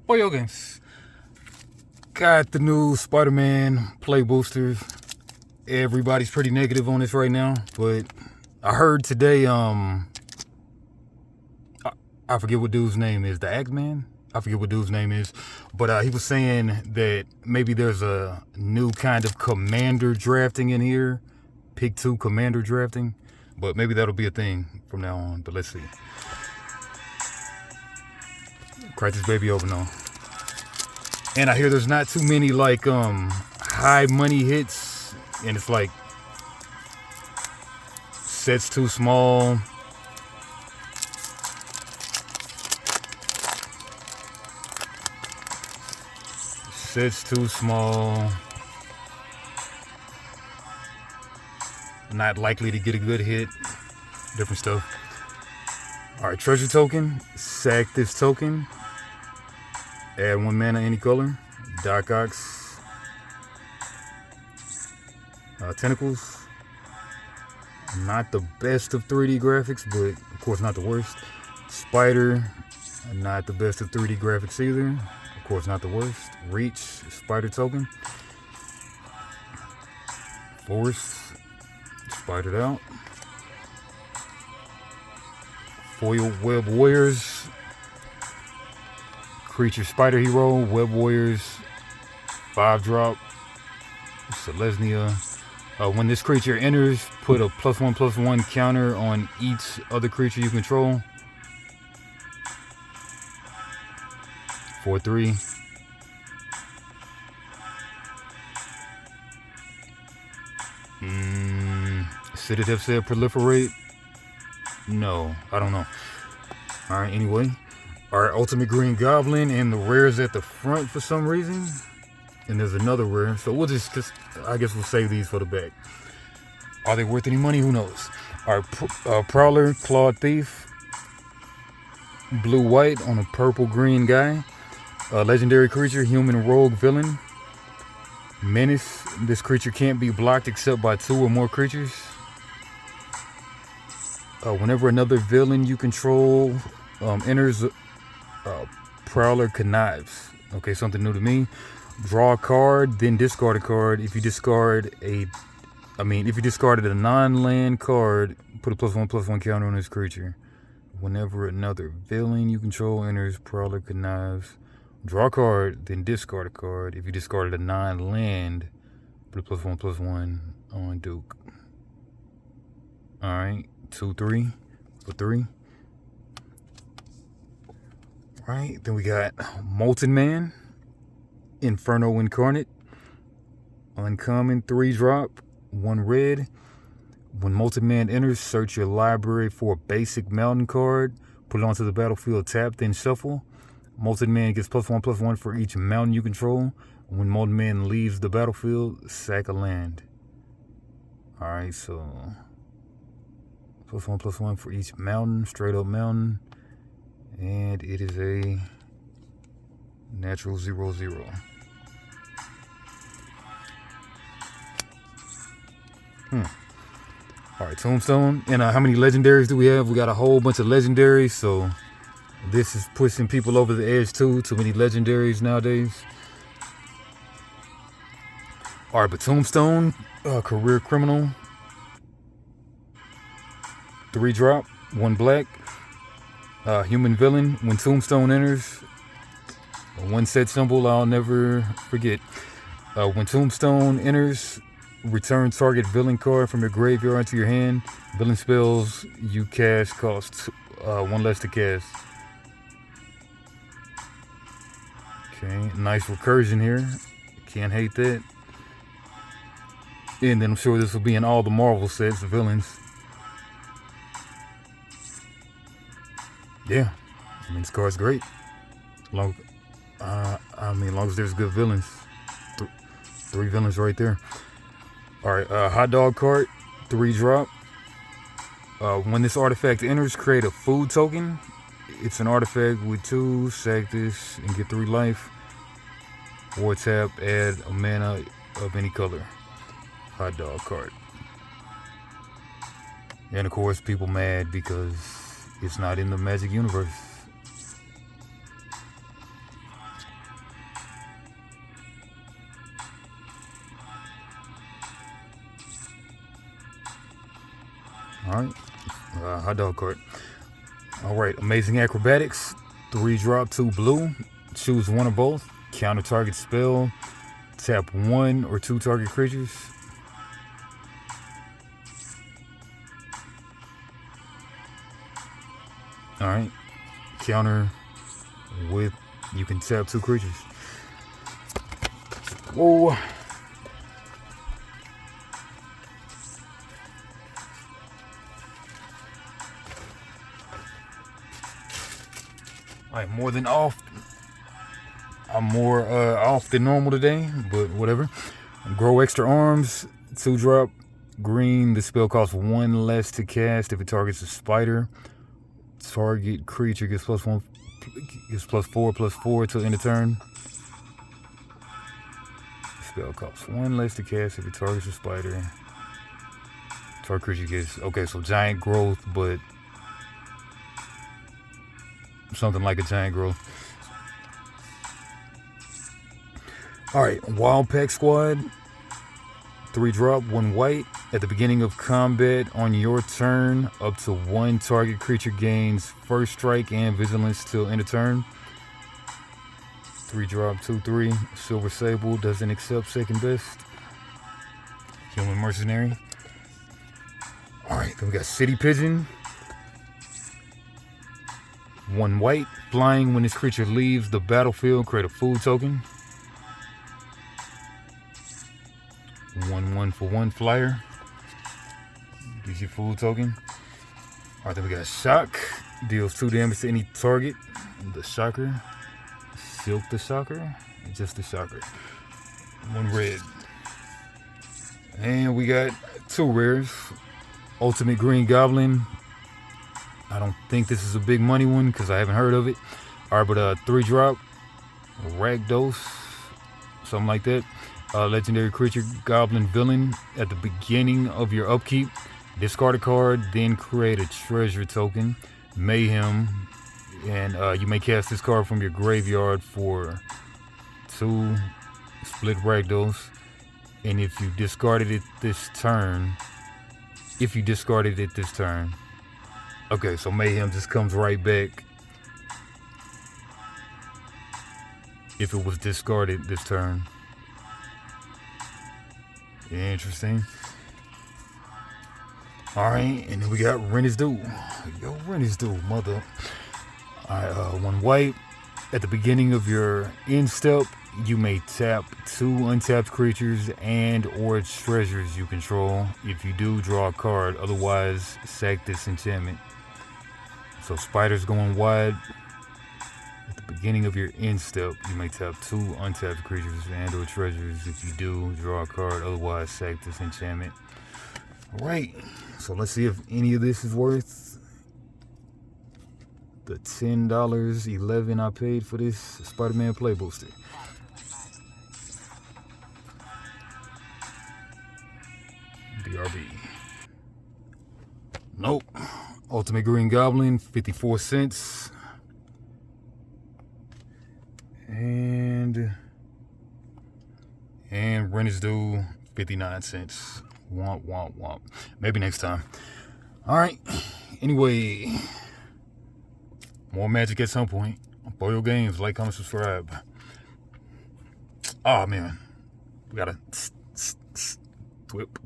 Boyogans. Got the new Spider-Man play boosters. Everybody's pretty negative on this right now, but I heard today, I forget what dude's name is, the Axeman? I forget what dude's name is, but he was saying that maybe there's a new kind of commander drafting in here, pick 2 commander drafting, but maybe that'll be a thing from now on, but let's see. Crack this baby open though. And I hear there's not too many like high money hits, and it's like sets too small. Sets too small. Not likely to get a good hit. Different stuff. Alright, treasure token. Sack this token. Add 1 mana any color. Doc Ox. Tentacles. Not the best of 3D graphics, but of course not the worst. Spider. Not the best of 3D graphics either. Of course not the worst. Reach. Spider token. Force. Spidered out. Foil Web Warriors. Creature Spider Hero. Web Warriors. 5-drop. Selesnya. When this creature enters, put a +1/+1 counter on each other creature you control. 4/3. Sedative said proliferate. No, I don't know. Alright, anyway. Alright, Ultimate Green Goblin, and the rare's at the front for some reason. And there's another rare. So we'll just I guess we'll save these for the back. Are they worth any money? Who knows? Alright, Prowler, Clawed Thief. Blue-white on a purple-green guy. Legendary creature, human rogue villain. Menace. This creature can't be blocked except by 2 or more creatures. Whenever another villain you control enters, Prowler connives. Okay, something new to me. Draw a card, then discard a card. If you discarded a non-land card, put a +1/+1 counter on this creature. Whenever another villain you control enters, Prowler connives. Draw a card, then discard a card. If you discarded a non-land, put a +1/+1 on Duke. Alright, 2/3 for 3. Right, then we got Molten Man, Inferno Incarnate, uncommon 3-drop, 1 red. When Molten Man enters, search your library for a basic mountain card, put it onto the battlefield, tap, then shuffle. Molten Man gets +1/+1 for each mountain you control. When Molten Man leaves the battlefield, sack a land. Alright, so +1/+1 for each mountain, straight up mountain. And it is a natural 0/0. Alright, Tombstone. And how many legendaries do we have? We got a whole bunch of legendaries, so this is pushing people over the edge too. Too many legendaries nowadays. Alright, but Tombstone, career criminal. 3-drop, 1 black. Human villain. When Tombstone enters, 1 set symbol I'll never forget. When Tombstone enters, return target villain card from your graveyard to your hand. Villain spells you cast cost 1 less to cast. Okay, nice recursion here. Can't hate that. And then I'm sure this will be in all the Marvel sets, the villains. Yeah, I mean, this card's great. Long as there's good villains. 3 villains right there. Alright, hot dog cart, 3-drop. When this artifact enters, create a food token. It's an artifact with 2, sack this and get 3 life. Or tap, add a mana of any color. Hot dog cart. And of course, people mad because it's not in the Magic universe. All right. Hot dog cart. All right. Amazing acrobatics. 3 drop, 2 blue. Choose one or both. Counter target spell. Tap 1 or 2 target creatures. All right. Counter with, you can tap 2 creatures. Whoa. I'm more than off. I'm more off than normal today, but whatever. Grow extra arms, 2 drop, green. The spell costs 1 less to cast if it targets a spider. Target creature gets +1, gets +4/+4 till end of turn. Spell costs 1 less to cast if it targets a spider. Target creature gets, okay, so giant growth, but something like a giant growth. All right, Wild Pack Squad. 3 drop, 1 white. At the beginning of combat on your turn, up to 1 target creature gains first strike and vigilance till end of turn. 3 drop, 2/3. Silver Sable doesn't accept second best. Human Mercenary. All right, then we got City Pigeon. 1 white. Flying, when this creature leaves the battlefield, create a food token. 1/1 for 1 flyer. Gives you food token. All right, then we got Shock. Deals 2 damage to any target. The Shocker. Silk the Shocker. Just the Shocker. 1 red. And we got 2 rares. Ultimate Green Goblin. I don't think this is a big money one because I haven't heard of it. All right, but 3 drop. Ragdos. Something like that. Legendary creature, Goblin Villain. At the beginning of your upkeep, discard a card, then create a treasure token, Mayhem, and you may cast this card from your graveyard for 2 split Ragdos. And if you discarded it this turn, okay, so Mayhem just comes right back if it was discarded this turn. Interesting. All right, and then we got Rent is Due. Yo, Rent is Due, mother. All right, 1 white. At the beginning of your end step, you may tap 2 untapped creatures and or treasures you control. If you do, draw a card. Otherwise, sack this enchantment. So Spider's going wide. At the beginning of your end step, you may tap 2 untapped creatures and or treasures. If you do, draw a card. Otherwise, sack this enchantment. All right, so let's see if any of this is worth the $10, $11 I paid for this Spider-Man Play Booster. BRB. Nope. Ultimate Green Goblin, 54 cents. And Rent is Due, 59 cents. Womp, womp, womp. Maybe next time. All right. Anyway, more Magic at some point. Boyo Games, like, comment, subscribe. Oh, man. We gotta twip.